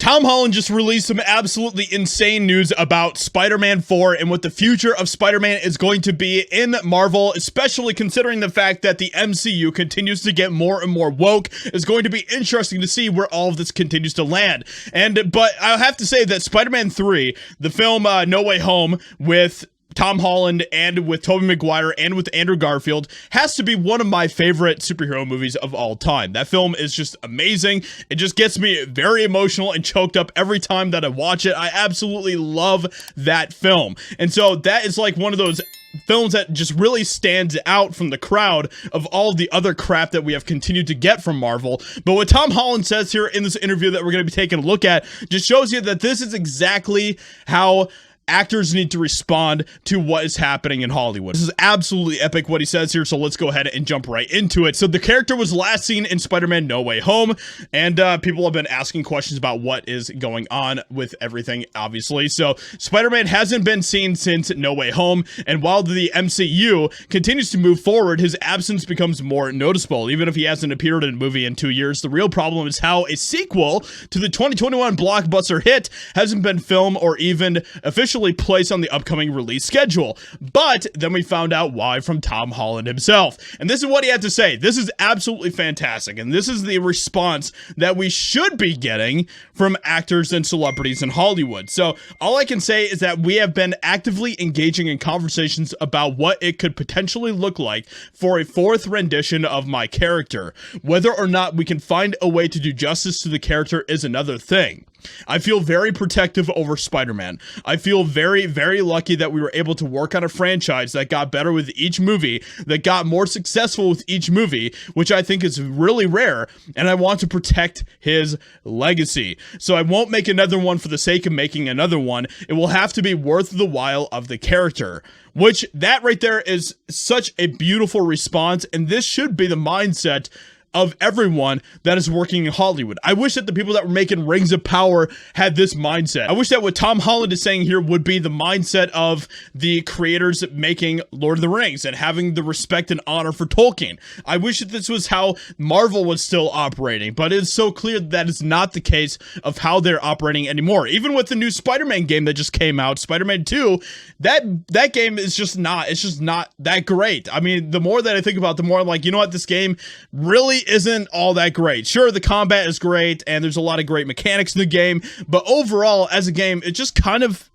Tom Holland just released some absolutely insane news about Spider-Man 4 and what the future of Spider-Man is going to be in Marvel, especially considering the fact that the MCU continues to get more and more woke. It's going to be interesting to see where all of this continues to land. But I have to say that Spider-Man 3, the film No Way Home with Tom Holland and with Tobey Maguire and with Andrew Garfield, has to be one of my favorite superhero movies of all time. That film is just amazing. It just gets me very emotional and choked up every time that I watch it. I absolutely love that film. And so that is like one of those films that just really stands out from the crowd of all the other crap that we have continued to get from Marvel. But what Tom Holland says here in this interview that we're going to be taking a look at just shows you that this is exactly how actors need to respond to what is happening in Hollywood. This is absolutely epic what he says here, so let's go ahead and jump right into it. So the character was last seen in Spider-Man No Way Home, and people have been asking questions about what is going on with everything, obviously. So Spider-Man hasn't been seen since No Way Home, and while the MCU continues to move forward, his absence becomes more noticeable. Even if he hasn't appeared in a movie in 2 years, the real problem is how a sequel to the 2021 blockbuster hit hasn't been filmed or even officially placed on the upcoming release schedule. But then we found out why from Tom Holland himself. And this is what he had to say. This is absolutely fantastic. And this is the response that we should be getting from actors and celebrities in Hollywood. So all I can say is that we have been actively engaging in conversations about what it could potentially look like for a fourth rendition of my character. Whether or not we can find a way to do justice to the character is another thing. I feel very protective over Spider-Man. I feel very, very lucky that we were able to work on a franchise that got better with each movie, that got more successful with each movie, which I think is really rare, and I want to protect his legacy. So I won't make another one for the sake of making another one. It will have to be worth the while of the character. Which, that right there is such a beautiful response, and this should be the mindset of everyone that is working in Hollywood. I wish that the people that were making Rings of Power had this mindset. I wish that what Tom Holland is saying here would be the mindset of the creators making Lord of the Rings and having the respect and honor for Tolkien. I wish that this was how Marvel was still operating, but it's so clear that is not the case of how they're operating anymore. Even with the new Spider-Man game that just came out, Spider-Man 2, that game is just not that great. I mean, the more that I think about it, the more I'm like, you know what, this game really isn't all that great. Sure, the combat is great and there's a lot of great mechanics in the game, but overall as a game, it just kind of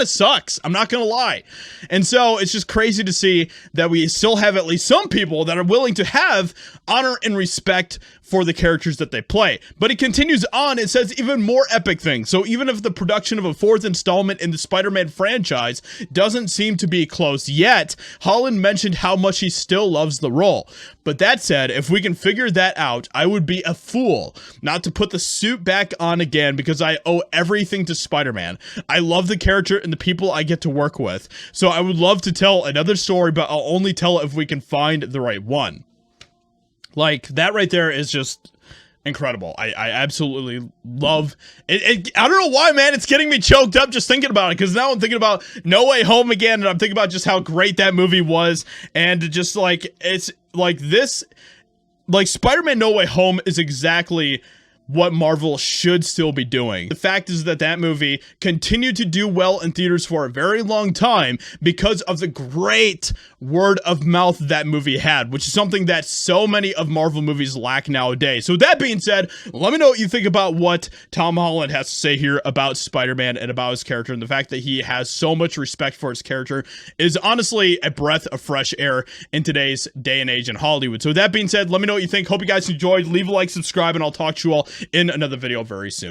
sucks. I'm not gonna lie. And so it's just crazy to see that we still have at least some people that are willing to have honor and respect for the characters that they play. But it continues on. It says even more epic things. So even if the production of a fourth installment in the Spider-Man franchise doesn't seem to be close yet, Holland mentioned how much he still loves the role. But that said, if we can figure that out, I would be a fool not to put the suit back on again because I owe everything to Spider-Man. I love the character and the people I get to work with. So I would love to tell another story, but I'll only tell it if we can find the right one. Like, that right there is just incredible. I absolutely love it. I don't know why, man. It's getting me choked up just thinking about it, because now I'm thinking about No Way Home again, and I'm thinking about just how great that movie was, and just like, it's like this, like Spider-Man No Way Home is exactly what Marvel should still be doing. The fact is that movie continued to do well in theaters for a very long time because of the great word of mouth that movie had, which is something that so many of Marvel movies lack nowadays. So with that being said, let me know what you think about what Tom Holland has to say here about Spider-Man and about his character, and the fact that he has so much respect for his character is honestly a breath of fresh air in today's day and age in Hollywood. So with that being said, let me know what you think. Hope you guys enjoyed. Leave a like, subscribe, and I'll talk to you all in another video very soon.